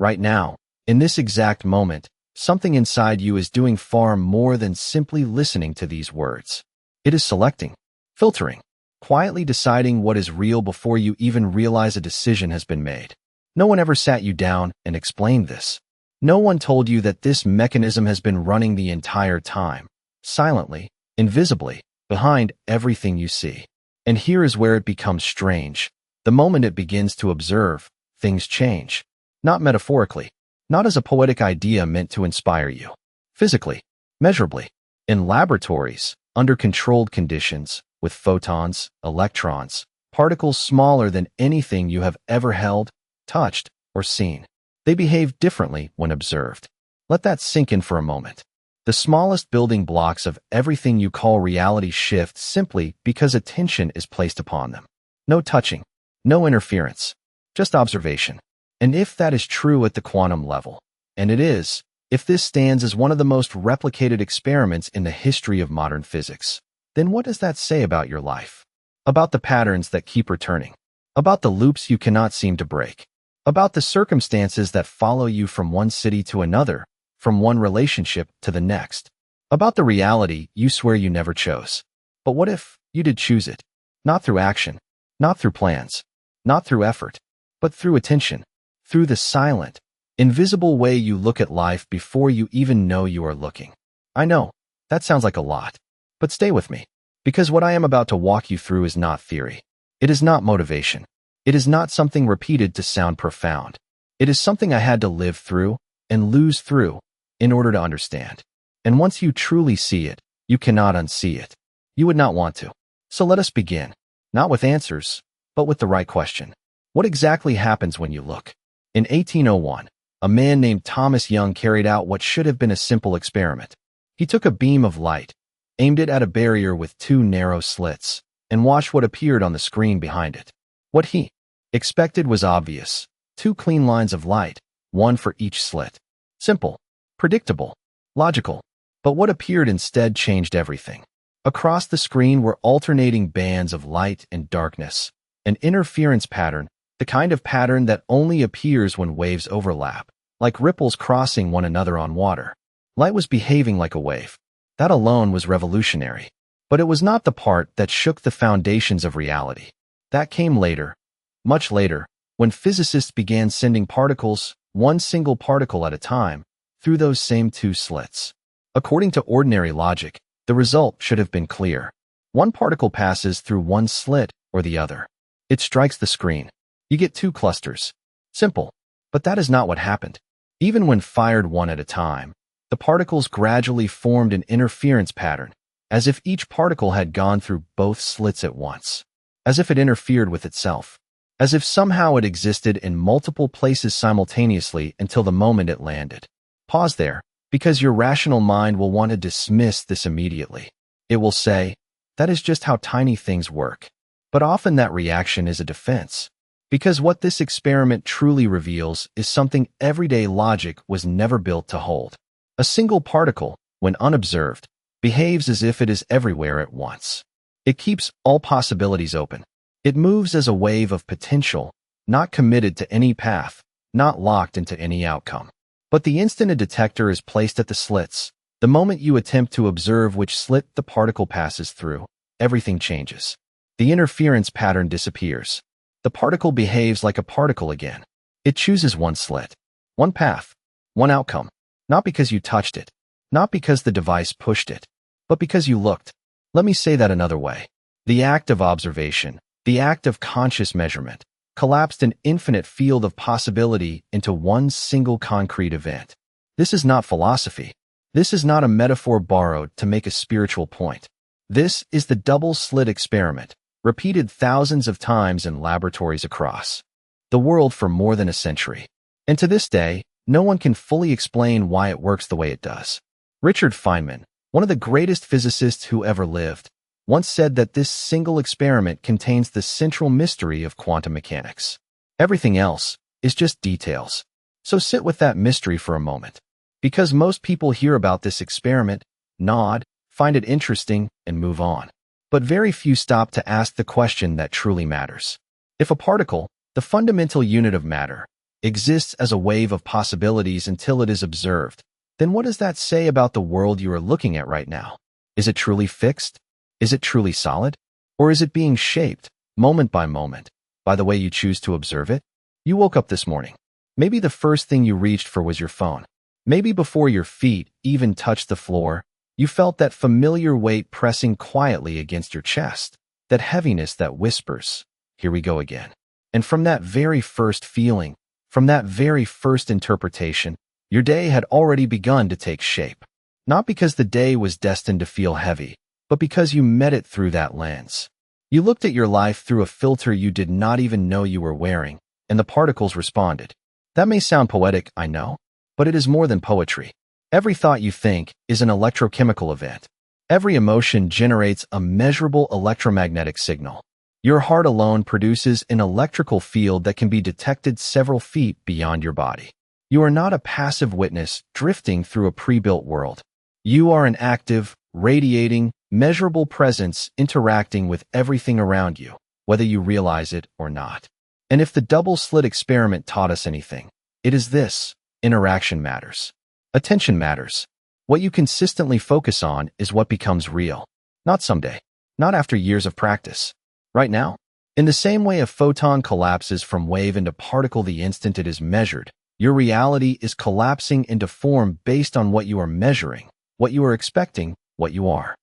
Right now, in this exact moment, something inside you is doing far more than simply listening to these words. It is selecting, filtering, quietly deciding what is real before you even realize a decision has been made. No one ever sat you down and explained this. No one told you that this mechanism has been running the entire time, silently, invisibly, behind everything you see. And here is where it becomes strange. The moment it begins to observe, things change. Not metaphorically, not as a poetic idea meant to inspire you. Physically, measurably, in laboratories, under controlled conditions, with photons, electrons, particles smaller than anything you have ever held, touched, or seen. They behave differently when observed. Let that sink in for a moment. The smallest building blocks of everything you call reality shift simply because attention is placed upon them. No touching, no interference, just observation. And if that is true at the quantum level, and it is, if this stands as one of the most replicated experiments in the history of modern physics, then what does that say about your life? About the patterns that keep returning? About the loops you cannot seem to break? About the circumstances that follow you from one city to another, from one relationship to the next? About the reality you swear you never chose? But what if you did choose it? Not through action, not through plans, not through effort, but through attention, through the silent, invisible way you look at life before you even know you are looking. I know, that sounds like a lot, but stay with me, because what I am about to walk you through is not theory. It is not motivation. It is not something repeated to sound profound. It is something I had to live through and lose through in order to understand. And once you truly see it, you cannot unsee it. You would not want to. So let us begin, not with answers, but with the right question. What exactly happens when you look? In 1801, a man named Thomas Young carried out what should have been a simple experiment. He took a beam of light, aimed it at a barrier with two narrow slits, and watched what appeared on the screen behind it. What he expected was obvious. Two clean lines of light, one for each slit. Simple, predictable, logical. But what appeared instead changed everything. Across the screen were alternating bands of light and darkness, an interference pattern, the kind of pattern that only appears when waves overlap, like ripples crossing one another on water. Light was behaving like a wave. That alone was revolutionary. But it was not the part that shook the foundations of reality. That came later, much later, when physicists began sending particles, one single particle at a time, through those same two slits. According to ordinary logic, the result should have been clear. One particle passes through one slit or the other. It strikes the screen. You get two clusters. Simple. But that is not what happened. Even when fired one at a time, the particles gradually formed an interference pattern, as if each particle had gone through both slits at once. As if it interfered with itself. As if somehow it existed in multiple places simultaneously until the moment it landed. Pause there, because your rational mind will want to dismiss this immediately. It will say, that is just how tiny things work. But often that reaction is a defense. Because what this experiment truly reveals is something everyday logic was never built to hold. A single particle, when unobserved, behaves as if it is everywhere at once. It keeps all possibilities open. It moves as a wave of potential, not committed to any path, not locked into any outcome. But the instant a detector is placed at the slits, the moment you attempt to observe which slit the particle passes through, everything changes. The interference pattern disappears. The particle behaves like a particle again. It chooses one slit, one path, one outcome, not because you touched it, not because the device pushed it, but because you looked. Let me say that another way. The act of observation, the act of conscious measurement, collapsed an infinite field of possibility into one single concrete event. This is not philosophy. This is not a metaphor borrowed to make a spiritual point. This is the double-slit experiment, repeated thousands of times in laboratories across the world for more than a century. And to this day, no one can fully explain why it works the way it does. Richard Feynman, one of the greatest physicists who ever lived, once said that this single experiment contains the central mystery of quantum mechanics. Everything else is just details. So sit with that mystery for a moment. Because most people hear about this experiment, nod, find it interesting, and move on. But very few stop to ask the question that truly matters. If a particle, the fundamental unit of matter, exists as a wave of possibilities until it is observed, then what does that say about the world you are looking at right now? Is it truly fixed? Is it truly solid? Or is it being shaped, moment by moment, by the way you choose to observe it? You woke up this morning. Maybe the first thing you reached for was your phone. Maybe before your feet even touched the floor, you felt that familiar weight pressing quietly against your chest, that heaviness that whispers, "Here we go again." And from that very first feeling, from that very first interpretation, your day had already begun to take shape. Not because the day was destined to feel heavy, but because you met it through that lens. You looked at your life through a filter you did not even know you were wearing, and the particles responded. That may sound poetic, I know, but it is more than poetry. Every thought you think is an electrochemical event. Every emotion generates a measurable electromagnetic signal. Your heart alone produces an electrical field that can be detected several feet beyond your body. You are not a passive witness drifting through a pre-built world. You are an active, radiating, measurable presence interacting with everything around you, whether you realize it or not. And if the double-slit experiment taught us anything, it is this: interaction matters. Attention matters. What you consistently focus on is what becomes real. Not someday. Not after years of practice. Right now. In the same way a photon collapses from wave into particle the instant it is measured, your reality is collapsing into form based on what you are measuring, what you are expecting, what you are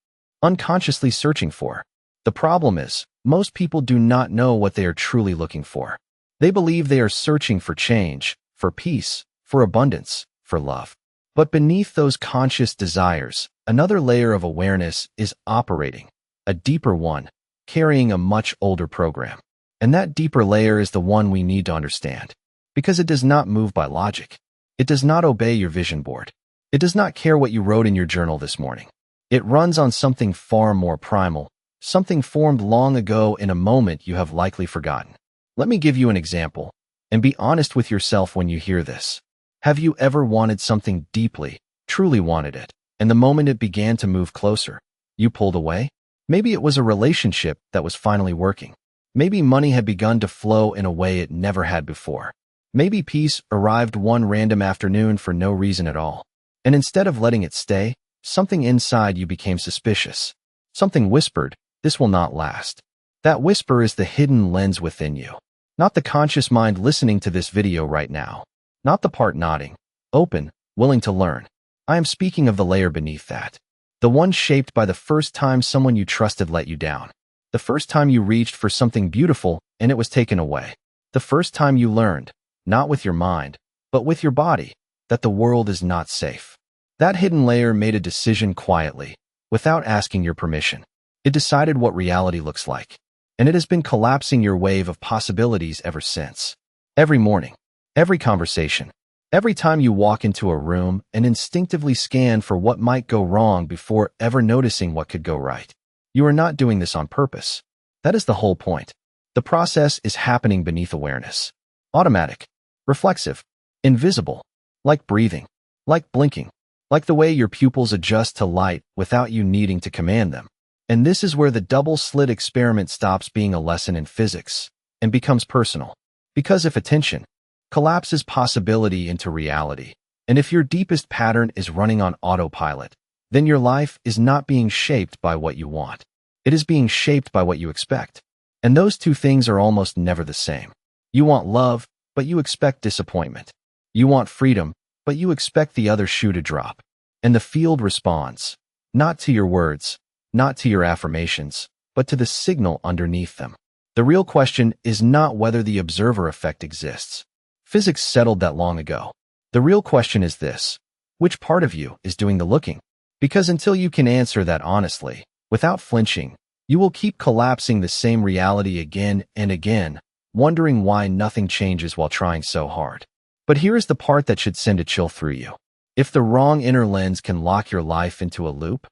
unconsciously searching for. The problem is, most people do not know what they are truly looking for. They believe they are searching for change, for peace, for abundance, for love. But beneath those conscious desires, another layer of awareness is operating, a deeper one, carrying a much older program. And that deeper layer is the one we need to understand. Because it does not move by logic. It does not obey your vision board. It does not care what you wrote in your journal this morning. It runs on something far more primal, something formed long ago in a moment you have likely forgotten. Let me give you an example, and be honest with yourself when you hear this. Have you ever wanted something deeply, truly wanted it, and the moment it began to move closer, you pulled away? Maybe it was a relationship that was finally working. Maybe money had begun to flow in a way it never had before. Maybe peace arrived one random afternoon for no reason at all. And instead of letting it stay, something inside you became suspicious. Something whispered, "This will not last." That whisper is the hidden lens within you. Not the conscious mind listening to this video right now. Not the part nodding, open, willing to learn. I am speaking of the layer beneath that. The one shaped by the first time someone you trusted let you down. The first time you reached for something beautiful and it was taken away. The first time you learned, not with your mind, but with your body, that the world is not safe. That hidden layer made a decision quietly, without asking your permission. It decided what reality looks like. And it has been collapsing your wave of possibilities ever since. Every morning. Every conversation, every time you walk into a room and instinctively scan for what might go wrong before ever noticing what could go right. You are not doing this on purpose. That is the whole point. The process is happening beneath awareness. Automatic, reflexive, invisible, like breathing, like blinking, like the way your pupils adjust to light without you needing to command them. And this is where the double-slit experiment stops being a lesson in physics and becomes personal. Because if attention collapses possibility into reality, and if your deepest pattern is running on autopilot, then your life is not being shaped by what you want. It is being shaped by what you expect. And those two things are almost never the same. You want love, but you expect disappointment. You want freedom, but you expect the other shoe to drop. And the field responds, not to your words, not to your affirmations, but to the signal underneath them. The real question is not whether the observer effect exists. Physics settled that long ago. The real question is this: which part of you is doing the looking? Because until you can answer that honestly, without flinching, you will keep collapsing the same reality again and again, wondering why nothing changes while trying so hard. But here is the part that should send a chill through you. If the wrong inner lens can lock your life into a loop,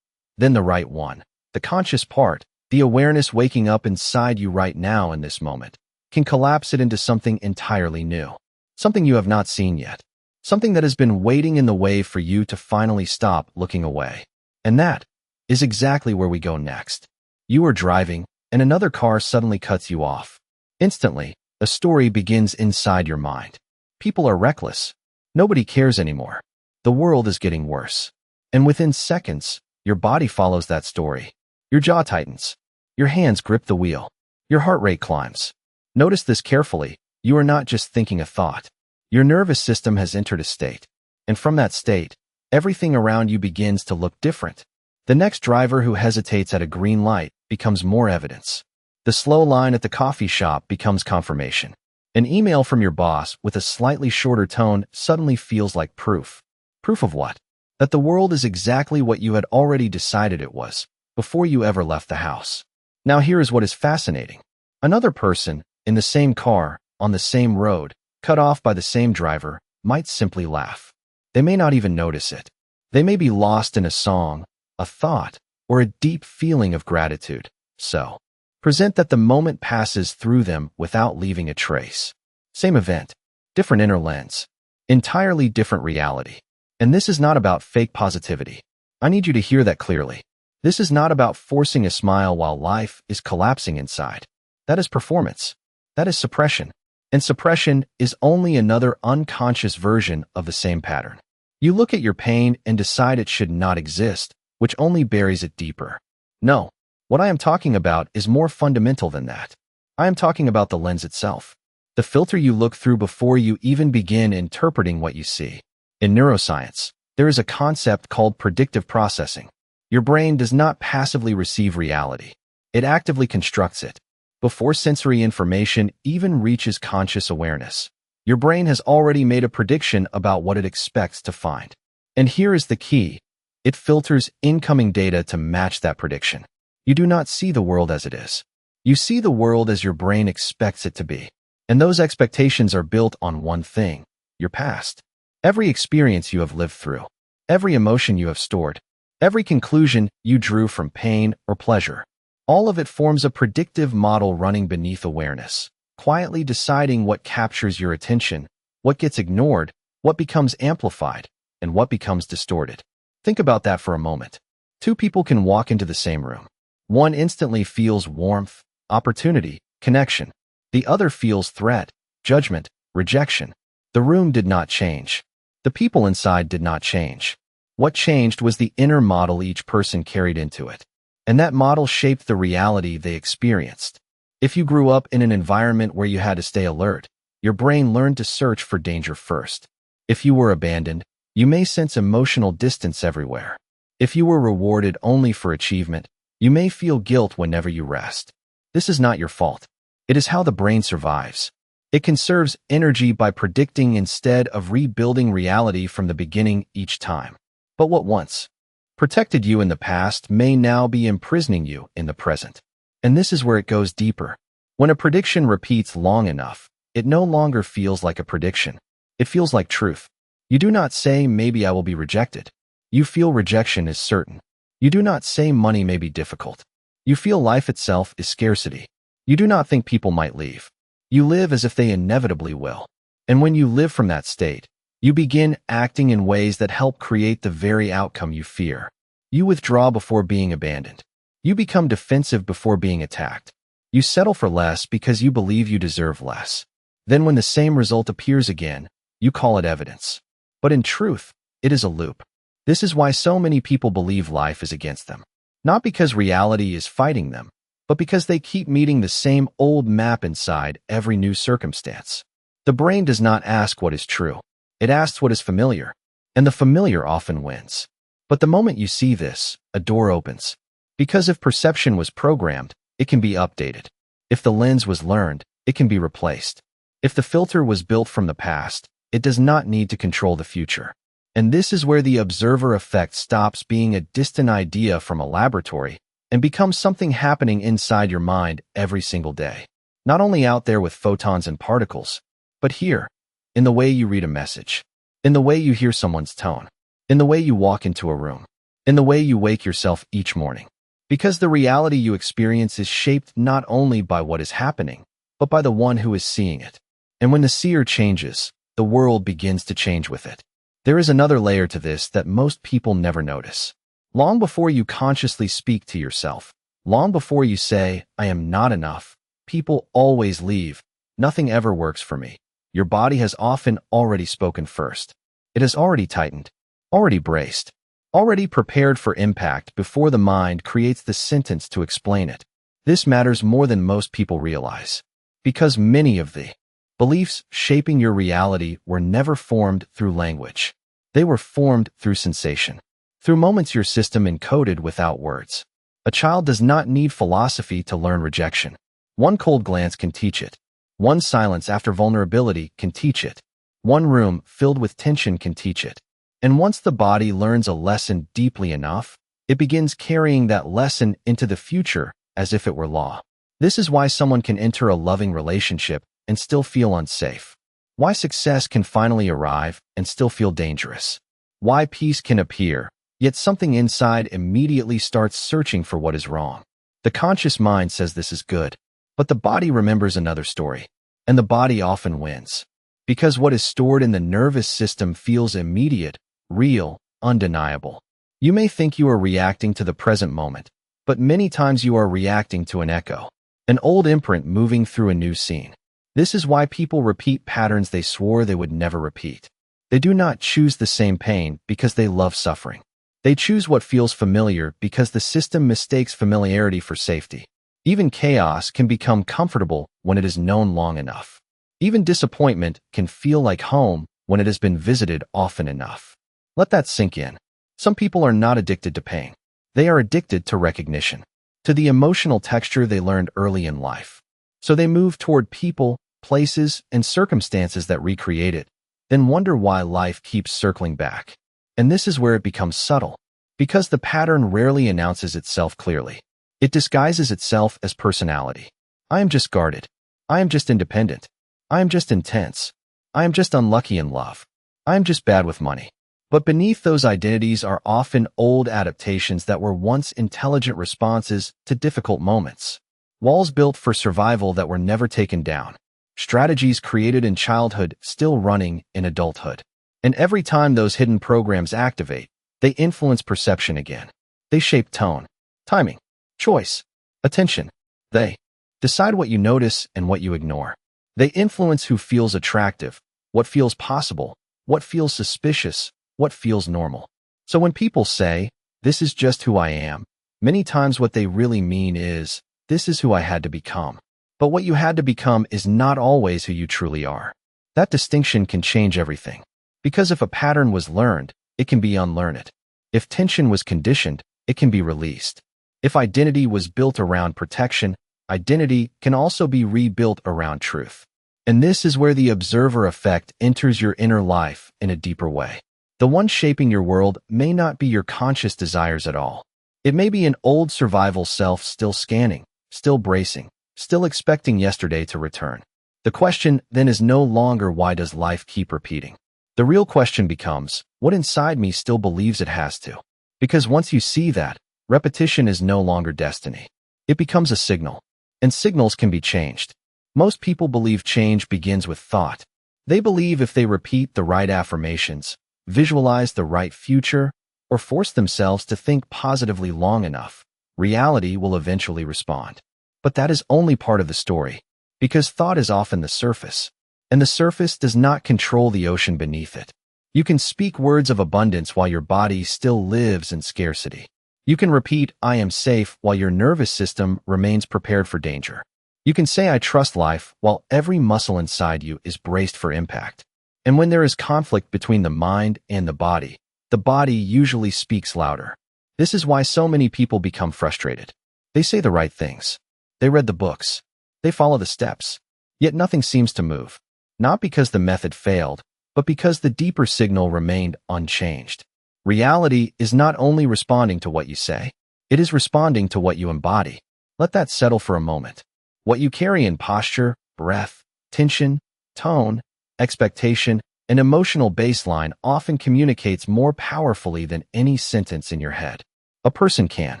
then the right one, the conscious part, the awareness waking up inside you right now in this moment, can collapse it into something entirely new. Something you have not seen yet. Something that has been waiting in the way for you to finally stop looking away. And that is exactly where we go next. You are driving, and another car suddenly cuts you off. Instantly, a story begins inside your mind. People are reckless. Nobody cares anymore. The world is getting worse. And within seconds, your body follows that story. Your jaw tightens. Your hands grip the wheel. Your heart rate climbs. Notice this carefully. You are not just thinking a thought. Your nervous system has entered a state. And from that state, everything around you begins to look different. The next driver who hesitates at a green light becomes more evidence. The slow line at the coffee shop becomes confirmation. An email from your boss with a slightly shorter tone suddenly feels like proof. Proof of what? That the world is exactly what you had already decided it was, before you ever left the house. Now here is what is fascinating. Another person, in the same car, on the same road, cut off by the same driver, might simply laugh. They may not even notice it. They may be lost in a song, a thought, or a deep feeling of gratitude. So, present that the moment passes through them without leaving a trace. Same event, different inner lens, entirely different reality. And this is not about fake positivity. I need you to hear that clearly. This is not about forcing a smile while life is collapsing inside. That is performance. That is suppression. And suppression is only another unconscious version of the same pattern. You look at your pain and decide it should not exist, which only buries it deeper. No, what I am talking about is more fundamental than that. I am talking about the lens itself, the filter you look through before you even begin interpreting what you see. In neuroscience, there is a concept called predictive processing. Your brain does not passively receive reality. It actively constructs it. Before sensory information even reaches conscious awareness, your brain has already made a prediction about what it expects to find. And here is the key. It filters incoming data to match that prediction. You do not see the world as it is. You see the world as your brain expects it to be. And those expectations are built on one thing, your past. Every experience you have lived through, every emotion you have stored, every conclusion you drew from pain or pleasure, all of it forms a predictive model running beneath awareness, quietly deciding what captures your attention, what gets ignored, what becomes amplified, and what becomes distorted. Think about that for a moment. Two people can walk into the same room. One instantly feels warmth, opportunity, connection. The other feels threat, judgment, rejection. The room did not change. The people inside did not change. What changed was the inner model each person carried into it. And that model shaped the reality they experienced. If you grew up in an environment where you had to stay alert, your brain learned to search for danger first. If you were abandoned, you may sense emotional distance everywhere. If you were rewarded only for achievement, you may feel guilt whenever you rest. This is not your fault. It is how the brain survives. It conserves energy by predicting instead of rebuilding reality from the beginning each time. But what once protected you in the past may now be imprisoning you in the present. And this is where it goes deeper. When a prediction repeats long enough, it no longer feels like a prediction. It feels like truth. You do not say, maybe I will be rejected. You feel rejection is certain. You do not say money may be difficult. You feel life itself is scarcity. You do not think people might leave. You live as if they inevitably will. And when you live from that state, you begin acting in ways that help create the very outcome you fear. You withdraw before being abandoned. You become defensive before being attacked. You settle for less because you believe you deserve less. Then when the same result appears again, you call it evidence. But in truth, it is a loop. This is why so many people believe life is against them. Not because reality is fighting them, but because they keep meeting the same old map inside every new circumstance. The brain does not ask what is true. It asks what is familiar, and the familiar often wins. But the moment you see this, a door opens. Because if perception was programmed, it can be updated. If the lens was learned, it can be replaced. If the filter was built from the past, it does not need to control the future. And this is where the observer effect stops being a distant idea from a laboratory and becomes something happening inside your mind every single day. Not only out there with photons and particles, but here, in the way you read a message, in the way you hear someone's tone, in the way you walk into a room, in the way you wake yourself each morning. Because the reality you experience is shaped not only by what is happening, but by the one who is seeing it. And when the seer changes, the world begins to change with it. There is another layer to this that most people never notice. Long before you consciously speak to yourself, long before you say, I am not enough, people always leave. Nothing ever works for me. your body has often already spoken first. It has already tightened, already braced, already prepared for impact before the mind creates the sentence to explain it. This matters more than most people realize, because many of the beliefs shaping your reality were never formed through language. They were formed through sensation, through moments your system encoded without words. A child does not need philosophy to learn rejection. One cold glance can teach it. One silence after vulnerability can teach it. One room filled with tension can teach it. And once the body learns a lesson deeply enough, it begins carrying that lesson into the future as if it were law. This is why someone can enter a loving relationship and still feel unsafe. Why success can finally arrive and still feel dangerous. Why peace can appear, yet something inside immediately starts searching for what is wrong. The conscious mind says this is good, but the body remembers another story, and the body often wins. Because what is stored in the nervous system feels immediate, real, undeniable. You may think you are reacting to the present moment, but many times you are reacting to an echo, an old imprint moving through a new scene. This is why people repeat patterns they swore they would never repeat. They do not choose the same pain because they love suffering. They choose what feels familiar because the system mistakes familiarity for safety. Even chaos can become comfortable when it is known long enough. Even disappointment can feel like home when it has been visited often enough. Let that sink in. Some people are not addicted to pain. They are addicted to recognition, to the emotional texture they learned early in life. So they move toward people, places, and circumstances that recreate it, then wonder why life keeps circling back. And this is where it becomes subtle, because the pattern rarely announces itself clearly. It disguises itself as personality. I am just guarded. I am just independent. I am just intense. I am just unlucky in love. I am just bad with money. But beneath those identities are often old adaptations that were once intelligent responses to difficult moments. Walls built for survival that were never taken down. Strategies created in childhood still running in adulthood. And every time those hidden programs activate, they influence perception again. They shape tone, timing, choice, attention. They decide what you notice and what you ignore. They influence who feels attractive, what feels possible, what feels suspicious, what feels normal. So when people say, "This is just who I am," many times what they really mean is, "This is who I had to become." But what you had to become is not always who you truly are. That distinction can change everything. Because if a pattern was learned, it can be unlearned. If tension was conditioned, it can be released. If identity was built around protection, identity can also be rebuilt around truth. And this is where the observer effect enters your inner life in a deeper way. The one shaping your world may not be your conscious desires at all. It may be an old survival self still scanning, still bracing, still expecting yesterday to return. The question then is no longer why does life keep repeating? The real question becomes, what inside me still believes it has to? Because once you see that, repetition is no longer destiny. It becomes a signal. And signals can be changed. Most people believe change begins with thought. They believe if they repeat the right affirmations, visualize the right future, or force themselves to think positively long enough, reality will eventually respond. But that is only part of the story, because thought is often the surface, and the surface does not control the ocean beneath it. You can speak words of abundance while your body still lives in scarcity. You can repeat, "I am safe," while your nervous system remains prepared for danger. You can say, "I trust life," while every muscle inside you is braced for impact. And when there is conflict between the mind and the body usually speaks louder. This is why so many people become frustrated. They say the right things. They read the books. They follow the steps. Yet nothing seems to move. Not because the method failed, but because the deeper signal remained unchanged. Reality is not only responding to what you say, it is responding to what you embody. Let that settle for a moment. What you carry in posture, breath, tension, tone, expectation, and emotional baseline often communicates more powerfully than any sentence in your head. A person can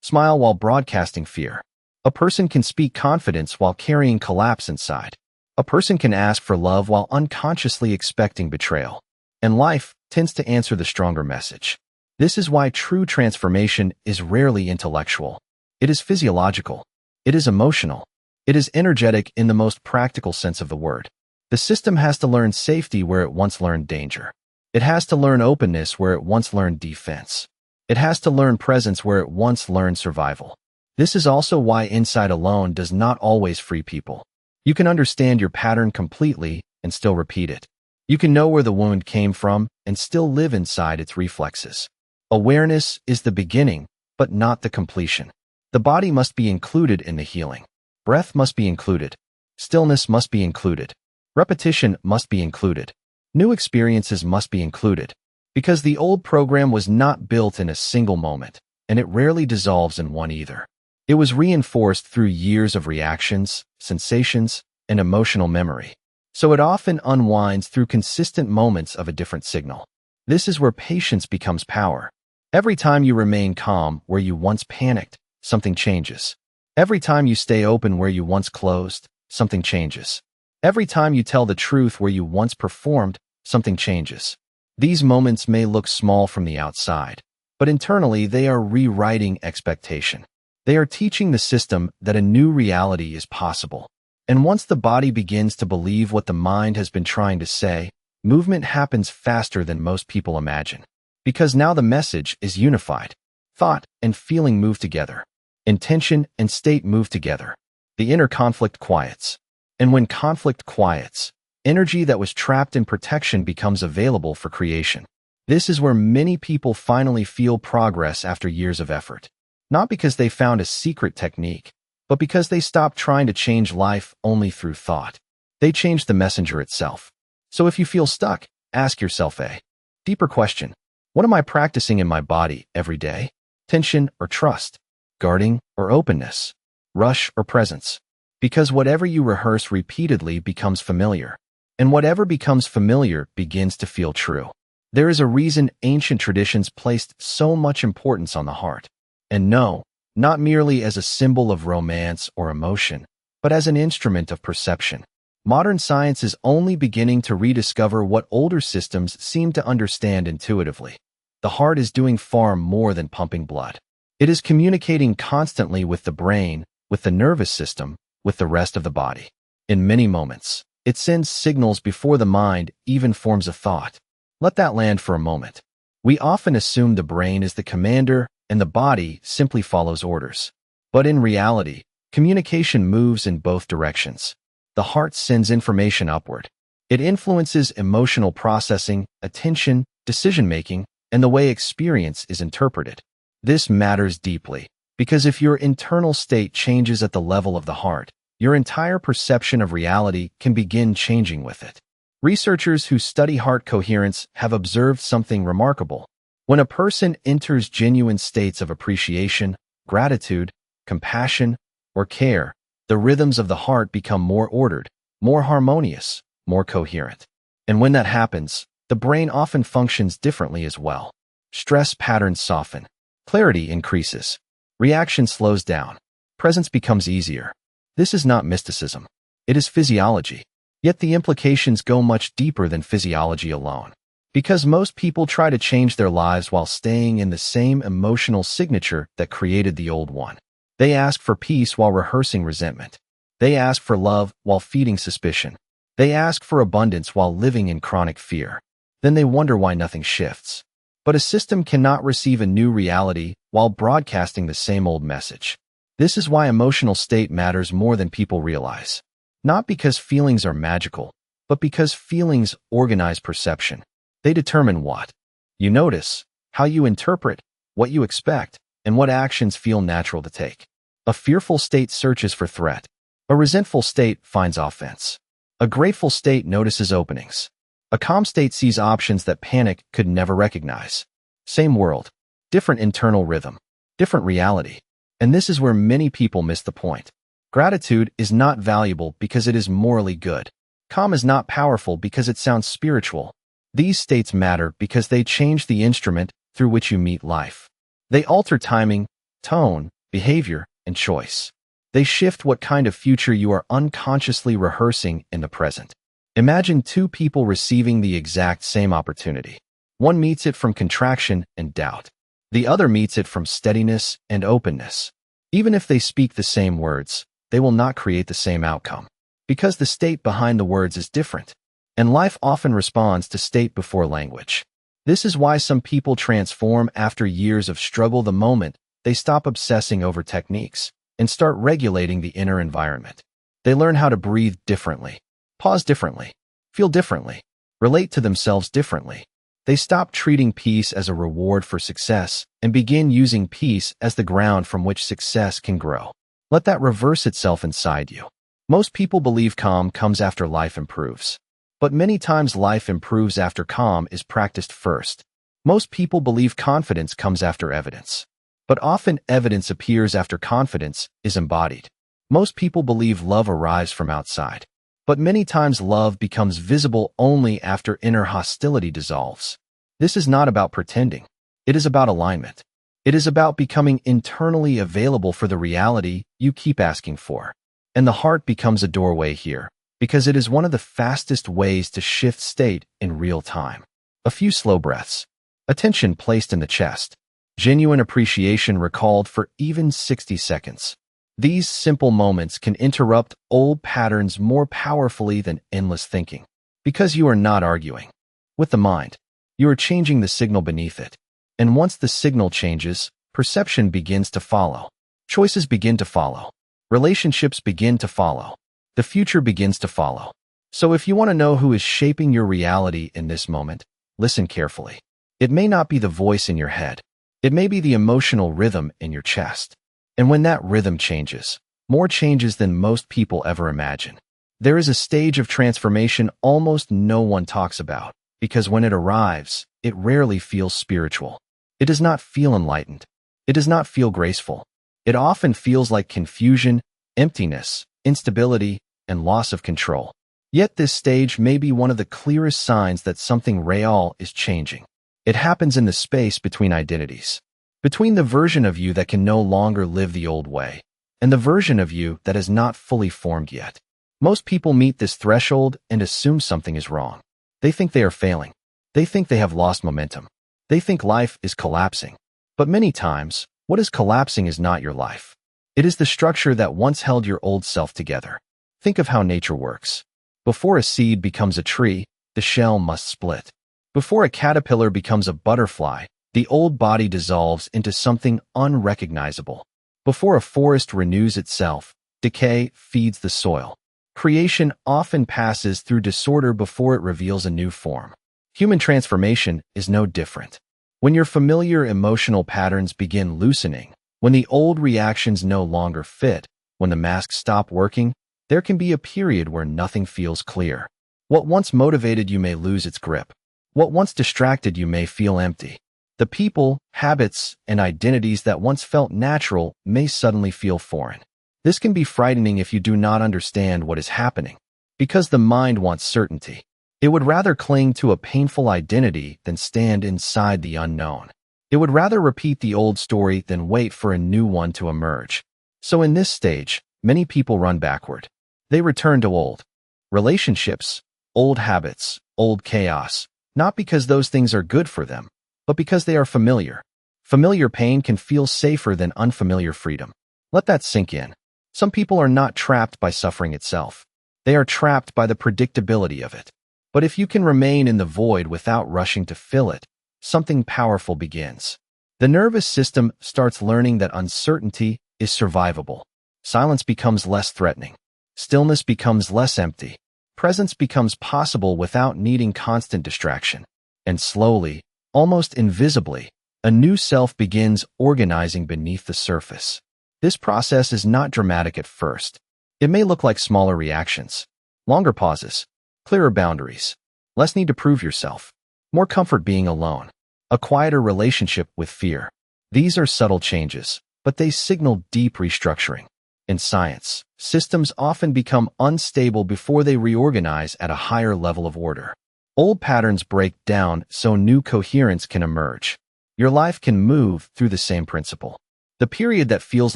smile while broadcasting fear. A person can speak confidence while carrying collapse inside. A person can ask for love while unconsciously expecting betrayal. And life tends to answer the stronger message. This is why true transformation is rarely intellectual. It is physiological. It is emotional. It is energetic in the most practical sense of the word. The system has to learn safety where it once learned danger. It has to learn openness where it once learned defense. It has to learn presence where it once learned survival. This is also why insight alone does not always free people. You can understand your pattern completely and still repeat it. You can know where the wound came from and still live inside its reflexes. Awareness is the beginning, but not the completion. The body must be included in the healing. Breath must be included. Stillness must be included. Repetition must be included. New experiences must be included. Because the old program was not built in a single moment, and it rarely dissolves in one either. It was reinforced through years of reactions, sensations, and emotional memory. So it often unwinds through consistent moments of a different signal. This is where patience becomes power. Every time you remain calm where you once panicked, something changes. Every time you stay open where you once closed, something changes. Every time you tell the truth where you once performed, something changes. These moments may look small from the outside, but internally they are rewriting expectation. They are teaching the system that a new reality is possible. And once the body begins to believe what the mind has been trying to say, movement happens faster than most people imagine. Because now the message is unified. Thought and feeling move together. Intention and state move together. The inner conflict quiets. And when conflict quiets, energy that was trapped in protection becomes available for creation. This is where many people finally feel progress after years of effort. Not because they found a secret technique, but because they stopped trying to change life only through thought. They changed the messenger itself. So if you feel stuck, ask yourself a deeper question. What am I practicing in my body every day? Tension or trust? Guarding or openness? Rush or presence? Because whatever you rehearse repeatedly becomes familiar. And whatever becomes familiar begins to feel true. There is a reason ancient traditions placed so much importance on the heart. And no, not merely as a symbol of romance or emotion, but as an instrument of perception. Modern science is only beginning to rediscover what older systems seem to understand intuitively. The heart is doing far more than pumping blood. It is communicating constantly with the brain, with the nervous system, with the rest of the body. In many moments, it sends signals before the mind even forms a thought. Let that land for a moment. We often assume the brain is the commander and the body simply follows orders. But in reality, communication moves in both directions. The heart sends information upward. It influences emotional processing, attention, decision-making, and the way experience is interpreted. This matters deeply, because if your internal state changes at the level of the heart, your entire perception of reality can begin changing with it. Researchers who study heart coherence have observed something remarkable. When a person enters genuine states of appreciation, gratitude, compassion, or care, the rhythms of the heart become more ordered, more harmonious, more coherent. And when that happens, the brain often functions differently as well. Stress patterns soften. Clarity increases. Reaction slows down. Presence becomes easier. This is not mysticism. It is physiology. Yet the implications go much deeper than physiology alone. Because most people try to change their lives while staying in the same emotional signature that created the old one. They ask for peace while rehearsing resentment. They ask for love while feeding suspicion. They ask for abundance while living in chronic fear. Then they wonder why nothing shifts. But a system cannot receive a new reality while broadcasting the same old message. This is why emotional state matters more than people realize. Not because feelings are magical, but because feelings organize perception. They determine what you notice, how you interpret, what you expect, and what actions feel natural to take. A fearful state searches for threat. A resentful state finds offense. A grateful state notices openings. A calm state sees options that panic could never recognize. Same world, different internal rhythm, different reality. And this is where many people miss the point. Gratitude is not valuable because it is morally good. Calm is not powerful because it sounds spiritual. These states matter because they change the instrument through which you meet life. They alter timing, tone, behavior, and choice. They shift what kind of future you are unconsciously rehearsing in the present. Imagine two people receiving the exact same opportunity. One meets it from contraction and doubt. The other meets it from steadiness and openness. Even if they speak the same words, they will not create the same outcome. Because the state behind the words is different, and life often responds to state before language. This is why some people transform after years of struggle the moment they stop obsessing over techniques and start regulating the inner environment. They learn how to breathe differently, pause differently, feel differently, relate to themselves differently. They stop treating peace as a reward for success and begin using peace as the ground from which success can grow. Let that reverse itself inside you. Most people believe calm comes after life improves. But many times life improves after calm is practiced first. Most people believe confidence comes after evidence. But often evidence appears after confidence is embodied. Most people believe love arrives from outside. But many times love becomes visible only after inner hostility dissolves. This is not about pretending. It is about alignment. It is about becoming internally available for the reality you keep asking for. And the heart becomes a doorway here, because it is one of the fastest ways to shift state in real time. A few slow breaths. Attention placed in the chest. Genuine appreciation recalled for even 60 seconds. These simple moments can interrupt old patterns more powerfully than endless thinking. Because you are not arguing with the mind, you are changing the signal beneath it. And once the signal changes, perception begins to follow. Choices begin to follow. Relationships begin to follow. The future begins to follow. So if you want to know who is shaping your reality in this moment, listen carefully. It may not be the voice in your head. It may be the emotional rhythm in your chest. And when that rhythm changes, more changes than most people ever imagine, there is a stage of transformation almost no one talks about, because when it arrives, it rarely feels spiritual. It does not feel enlightened. It does not feel graceful. It often feels like confusion, emptiness, instability, and loss of control. Yet this stage may be one of the clearest signs that something real is changing. It happens in the space between identities. Between the version of you that can no longer live the old way, and the version of you that is not fully formed yet. Most people meet this threshold and assume something is wrong. They think they are failing. They think they have lost momentum. They think life is collapsing. But many times, what is collapsing is not your life. It is the structure that once held your old self together. Think of how nature works. Before a seed becomes a tree, the shell must split. Before a caterpillar becomes a butterfly, the old body dissolves into something unrecognizable. Before a forest renews itself, decay feeds the soil. Creation often passes through disorder before it reveals a new form. Human transformation is no different. When your familiar emotional patterns begin loosening, when the old reactions no longer fit, when the masks stop working, there can be a period where nothing feels clear. What once motivated you may lose its grip. What once distracted you may feel empty. The people, habits, and identities that once felt natural may suddenly feel foreign. This can be frightening if you do not understand what is happening. Because the mind wants certainty. It would rather cling to a painful identity than stand inside the unknown. It would rather repeat the old story than wait for a new one to emerge. So in this stage, many people run backward. They return to old relationships, old habits, old chaos, not because those things are good for them, but because they are familiar. Familiar pain can feel safer than unfamiliar freedom. Let that sink in. Some people are not trapped by suffering itself. They are trapped by the predictability of it. But if you can remain in the void without rushing to fill it, something powerful begins. The nervous system starts learning that uncertainty is survivable. Silence becomes less threatening. Stillness becomes less empty. Presence becomes possible without needing constant distraction. And slowly, almost invisibly, a new self begins organizing beneath the surface. This process is not dramatic at first. It may look like smaller reactions, longer pauses, clearer boundaries, less need to prove yourself, more comfort being alone, a quieter relationship with fear. These are subtle changes, but they signal deep restructuring. In science, systems often become unstable before they reorganize at a higher level of order. Old patterns break down so new coherence can emerge. Your life can move through the same principle. The period that feels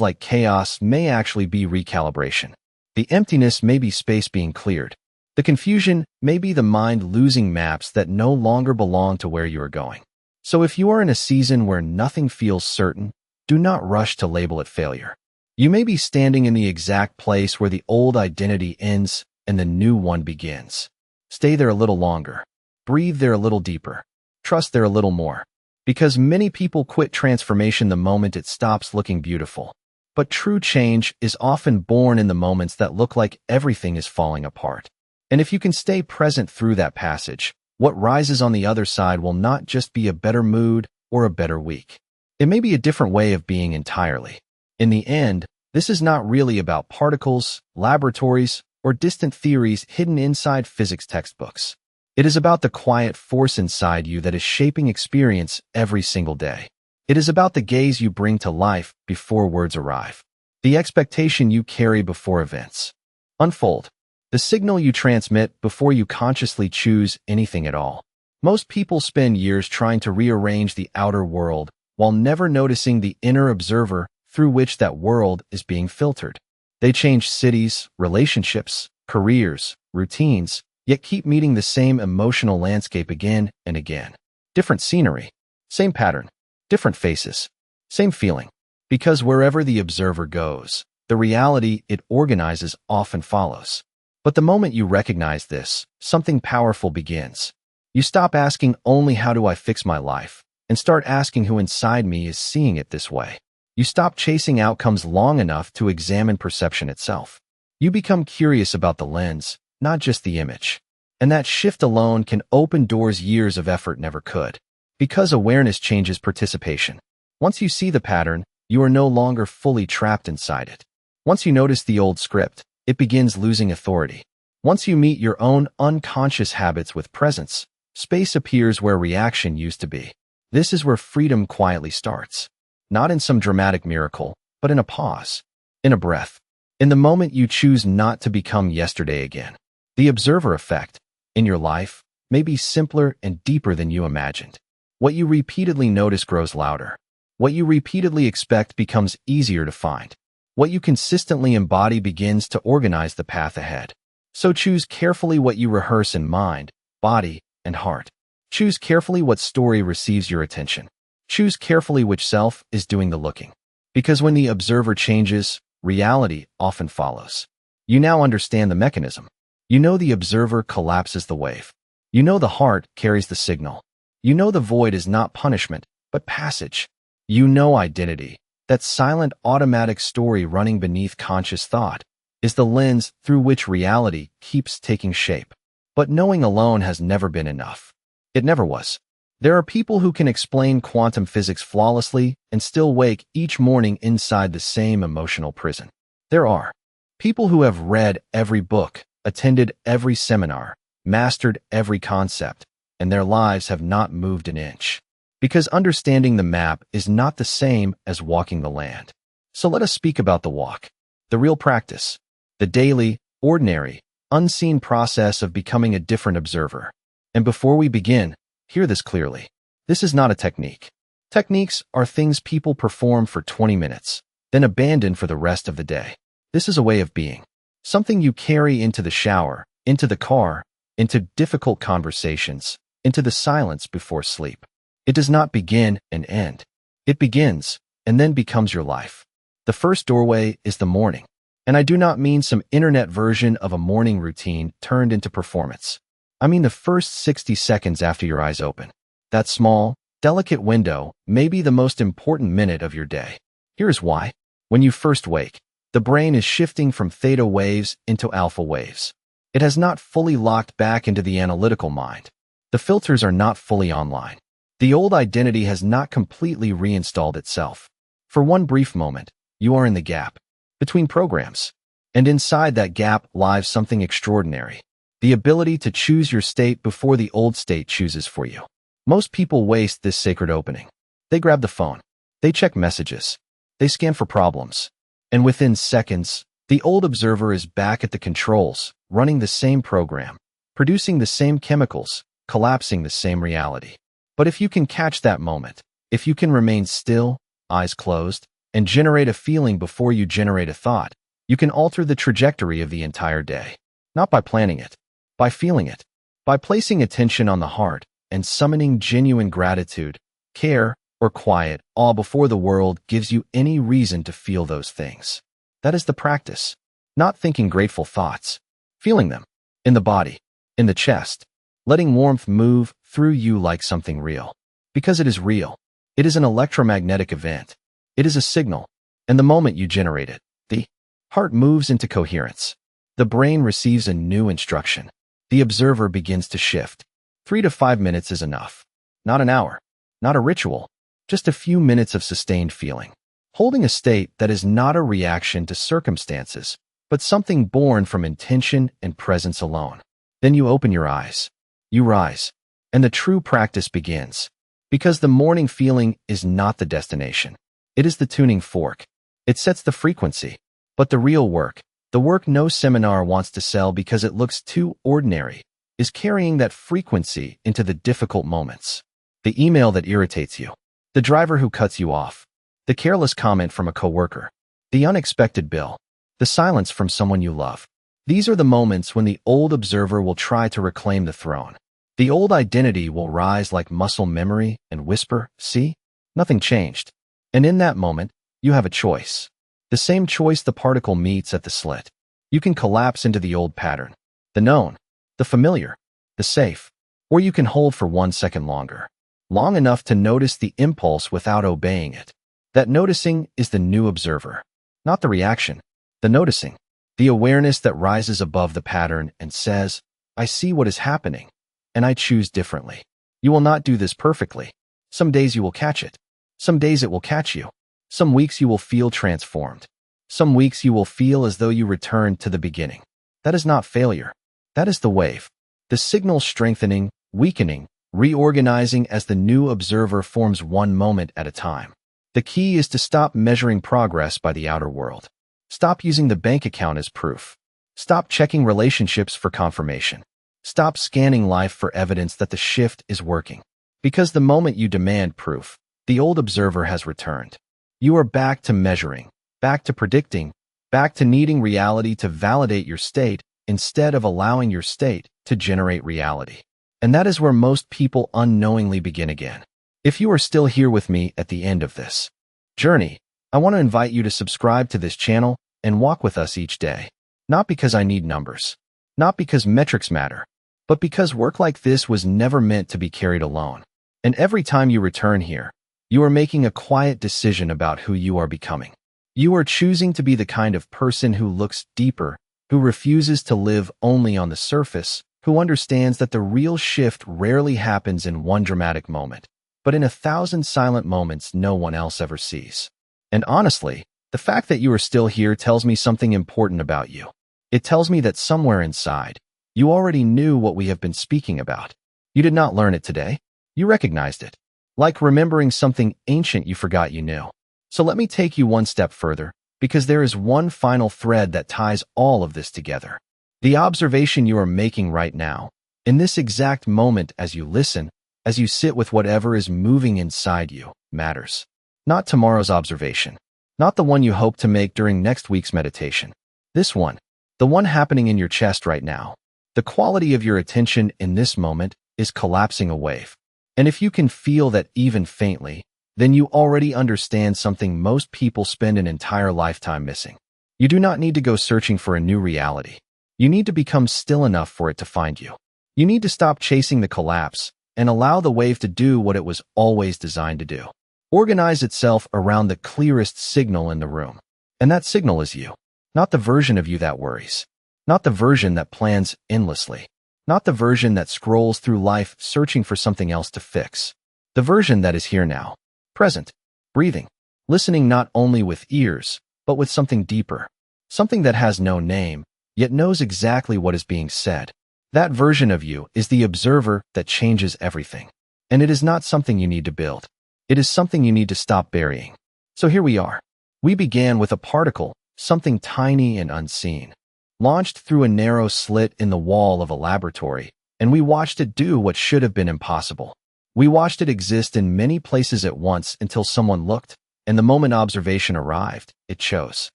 like chaos may actually be recalibration. The emptiness may be space being cleared. The confusion may be the mind losing maps that no longer belong to where you are going. So if you are in a season where nothing feels certain, do not rush to label it failure. You may be standing in the exact place where the old identity ends and the new one begins. Stay there a little longer. Breathe there a little deeper. Trust there a little more. Because many people quit transformation the moment it stops looking beautiful. But true change is often born in the moments that look like everything is falling apart. And if you can stay present through that passage, what rises on the other side will not just be a better mood or a better week. It may be a different way of being entirely. In the end, this is not really about particles, laboratories, or distant theories hidden inside physics textbooks. It is about the quiet force inside you that is shaping experience every single day. It is about the gaze you bring to life before words arrive, the expectation you carry before events unfold, the signal you transmit before you consciously choose anything at all. Most people spend years trying to rearrange the outer world while never noticing the inner observer through which that world is being filtered. They change cities, relationships, careers, routines, yet keep meeting the same emotional landscape again and again. Different scenery, same pattern, different faces, same feeling. Because wherever the observer goes, the reality it organizes often follows. But the moment you recognize this, something powerful begins. You stop asking only how do I fix my life, and start asking who inside me is seeing it this way. You stop chasing outcomes long enough to examine perception itself. You become curious about the lens, not just the image. And that shift alone can open doors years of effort never could. Because awareness changes participation. Once you see the pattern, you are no longer fully trapped inside it. Once you notice the old script, it begins losing authority. Once you meet your own unconscious habits with presence, space appears where reaction used to be. This is where freedom quietly starts. Not in some dramatic miracle, but in a pause, in a breath, in the moment you choose not to become yesterday again. The observer effect, in your life, may be simpler and deeper than you imagined. What you repeatedly notice grows louder. What you repeatedly expect becomes easier to find. What you consistently embody begins to organize the path ahead. So choose carefully what you rehearse in mind, body, and heart. Choose carefully what story receives your attention. Choose carefully which self is doing the looking. Because when the observer changes, reality often follows. You now understand the mechanism. You know the observer collapses the wave. You know the heart carries the signal. You know the void is not punishment, but passage. You know identity, that silent automatic story running beneath conscious thought, is the lens through which reality keeps taking shape. But knowing alone has never been enough. It never was. There are people who can explain quantum physics flawlessly and still wake each morning inside the same emotional prison. There are people who have read every book, attended every seminar, mastered every concept, and their lives have not moved an inch. Because understanding the map is not the same as walking the land. So let us speak about the walk, the real practice, the daily, ordinary, unseen process of becoming a different observer. And before we begin, hear this clearly. This is not a technique. Techniques are things people perform for 20 minutes, then abandon for the rest of the day. This is a way of being. Something you carry into the shower, into the car, into difficult conversations, into the silence before sleep. It does not begin and end. It begins and then becomes your life. The first doorway is the morning. And I do not mean some internet version of a morning routine turned into performance. I mean the first 60 seconds after your eyes open. That small, delicate window may be the most important minute of your day. Here's why. When you first wake, the brain is shifting from theta waves into alpha waves. It has not fully locked back into the analytical mind. The filters are not fully online. The old identity has not completely reinstalled itself. For one brief moment, you are in the gap between programs. And inside that gap lies something extraordinary. The ability to choose your state before the old state chooses for you. Most people waste this sacred opening. They grab the phone. They check messages. They scan for problems. And within seconds, the old observer is back at the controls, running the same program, producing the same chemicals, collapsing the same reality. But if you can catch that moment, if you can remain still, eyes closed, and generate a feeling before you generate a thought, you can alter the trajectory of the entire day. Not by planning it, by feeling it, by placing attention on the heart and summoning genuine gratitude, care, or quiet awe before the world gives you any reason to feel those things. That is the practice. Not thinking grateful thoughts, feeling them in the body, in the chest, letting warmth move through you like something real. Because it is real. It is an electromagnetic event. It is a signal, and the moment you generate it, the heart moves into coherence. The brain receives a new instruction. The observer begins to shift. 3 to 5 minutes is enough. Not an hour, not a ritual, just a few minutes of sustained feeling. Holding a state that is not a reaction to circumstances, but something born from intention and presence alone. Then you open your eyes. You rise, and the true practice begins. Because the morning feeling is not the destination. It is the tuning fork. It sets the frequency. But the real work, the work no seminar wants to sell because it looks too ordinary, is carrying that frequency into the difficult moments. The email that irritates you. The driver who cuts you off. The careless comment from a coworker. The unexpected bill. The silence from someone you love. These are the moments when the old observer will try to reclaim the throne. The old identity will rise like muscle memory and whisper, "See? Nothing changed." And in that moment, you have a choice. The same choice the particle meets at the slit. You can collapse into the old pattern, the known, the familiar, the safe, or you can hold for 1 second longer. Long enough to notice the impulse without obeying it. That noticing is the new observer. Not the reaction, the noticing. The awareness that rises above the pattern and says, "I see what is happening, and I choose differently." You will not do this perfectly. Some days you will catch it. Some days it will catch you. Some weeks you will feel transformed. Some weeks you will feel as though you returned to the beginning. That is not failure. That is the wave. The signal strengthening, weakening, reorganizing as the new observer forms one moment at a time. The key is to stop measuring progress by the outer world. Stop using the bank account as proof. Stop checking relationships for confirmation. Stop scanning life for evidence that the shift is working. Because the moment you demand proof, the old observer has returned. You are back to measuring, back to predicting, back to needing reality to validate your state instead of allowing your state to generate reality. And that is where most people unknowingly begin again. If you are still here with me at the end of this journey, I want to invite you to subscribe to this channel and walk with us each day. Not because I need numbers, not because metrics matter, but because work like this was never meant to be carried alone. And every time you return here, you are making a quiet decision about who you are becoming. You are choosing to be the kind of person who looks deeper, who refuses to live only on the surface, who understands that the real shift rarely happens in one dramatic moment, but in 1,000 silent moments no one else ever sees. And honestly, the fact that you are still here tells me something important about you. It tells me that somewhere inside, you already knew what we have been speaking about. You did not learn it today. You recognized it. Like remembering something ancient you forgot you knew. So let me take you one step further, because there is one final thread that ties all of this together. The observation you are making right now, in this exact moment as you listen, as you sit with whatever is moving inside you, matters. Not tomorrow's observation. Not the one you hope to make during next week's meditation. This one. The one happening in your chest right now. The quality of your attention in this moment is collapsing a wave. And if you can feel that even faintly, then you already understand something most people spend an entire lifetime missing. You do not need to go searching for a new reality. You need to become still enough for it to find you. You need to stop chasing the collapse and allow the wave to do what it was always designed to do. Organize itself around the clearest signal in the room. And that signal is you. Not the version of you that worries. Not the version that plans endlessly. Not the version that scrolls through life searching for something else to fix. The version that is here now. Present. Breathing. Listening not only with ears, but with something deeper. Something that has no name, yet knows exactly what is being said. That version of you is the observer that changes everything. And it is not something you need to build. It is something you need to stop burying. So here we are. We began with a particle, something tiny and unseen, launched through a narrow slit in the wall of a laboratory, and we watched it do what should have been impossible. We watched it exist in many places at once until someone looked, and the moment observation arrived, it chose.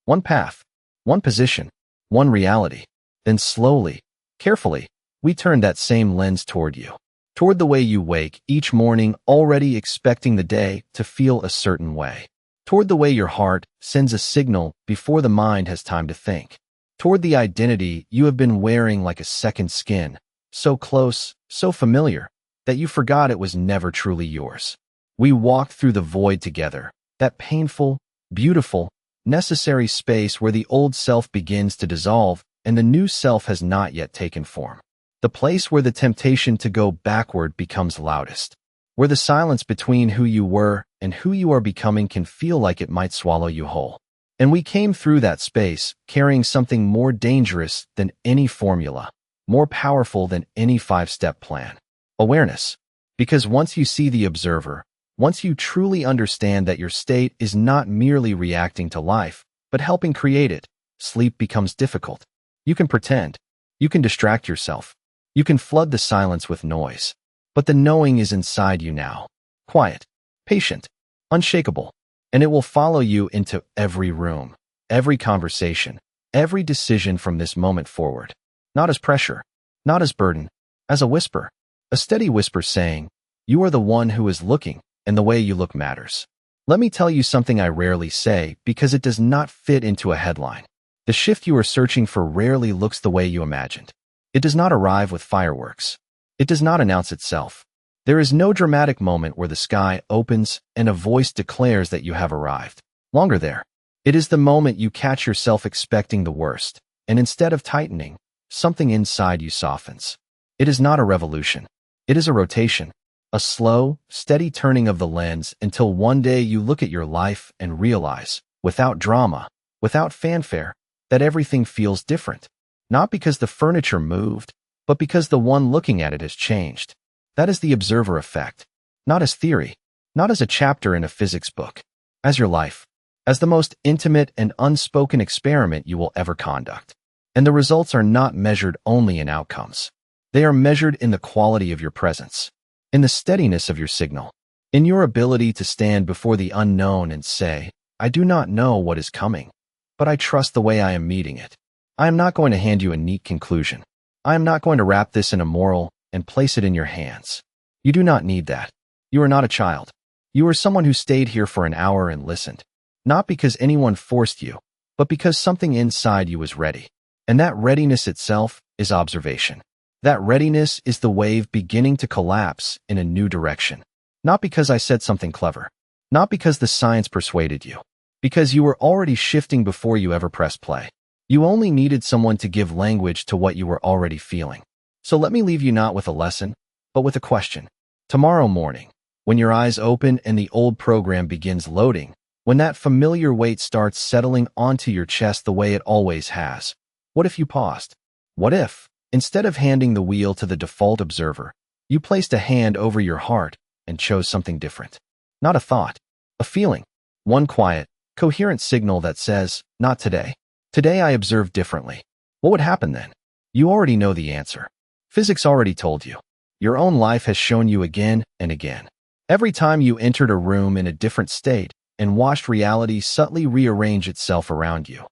One path, one position, one reality. Then slowly, carefully, we turned that same lens toward you. Toward the way you wake each morning already expecting the day to feel a certain way. Toward the way your heart sends a signal before the mind has time to think. toward the identity you have been wearing like a second skin, so close, so familiar, that you forgot it was never truly yours. We walked through the void together, that painful, beautiful, necessary space where the old self begins to dissolve and the new self has not yet taken form. The place where the temptation to go backward becomes loudest, where the silence between who you were and who you are becoming can feel like it might swallow you whole. And we came through that space carrying something more dangerous than any formula, more powerful than any 5-step plan. Awareness. Because once you see the observer, once you truly understand that your state is not merely reacting to life, but helping create it, sleep becomes difficult. You can pretend. You can distract yourself. You can flood the silence with noise. But the knowing is inside you now. Quiet, patient, unshakable. And it will follow you into every room, every conversation, every decision from this moment forward. Not as pressure, not as burden, as a whisper. A steady whisper saying, you are the one who is looking, and the way you look matters. Let me tell you something I rarely say because it does not fit into a headline. The shift you are searching for rarely looks the way you imagined. It does not arrive with fireworks. It does not announce itself. There is no dramatic moment where the sky opens and a voice declares that you have arrived. Longer there. It is the moment you catch yourself expecting the worst, and instead of tightening, something inside you softens. It is not a revolution. It is a rotation, a slow, steady turning of the lens until one day you look at your life and realize, without drama, without fanfare, that everything feels different. Not because the furniture moved, but because the one looking at it has changed. That is the observer effect. Not as theory, not as a chapter in a physics book, as your life, as the most intimate and unspoken experiment you will ever conduct. And the results are not measured only in outcomes. They are measured in the quality of your presence, in the steadiness of your signal, in your ability to stand before the unknown and say, I do not know what is coming, but I trust the way I am meeting it. I am not going to hand you a neat conclusion. I am not going to wrap this in a moral and place it in your hands. You do not need that. You are not a child. You are someone who stayed here for an hour and listened, not because anyone forced you, but because something inside you was ready. And that readiness itself is observation. That readiness is the wave beginning to collapse in a new direction. Not because I said something clever, not because the science persuaded you, because you were already shifting before you ever pressed play. You only needed someone to give language to what you were already feeling. So let me leave you not with a lesson, but with a question. Tomorrow morning, when your eyes open and the old program begins loading, when that familiar weight starts settling onto your chest the way it always has, what if you paused? What if, instead of handing the wheel to the default observer, you placed a hand over your heart and chose something different? Not a thought, a feeling, one quiet, coherent signal that says, not today. Today I observe differently. What would happen then? You already know the answer. Physics already told you. Your own life has shown you again and again. Every time you entered a room in a different state and watched reality subtly rearrange itself around you,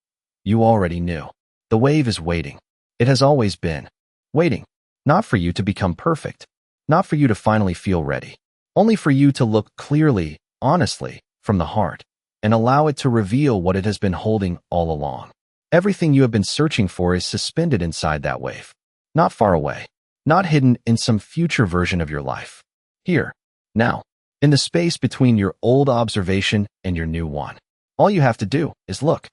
you already knew. The wave is waiting. It has always been waiting, not for you to become perfect, not for you to finally feel ready, only for you to look clearly, honestly, from the heart, and allow it to reveal what it has been holding all along. Everything you have been searching for is suspended inside that wave. Not far away, not hidden in some future version of your life. Here, now, in the space between your old observation and your new one. All you have to do is look.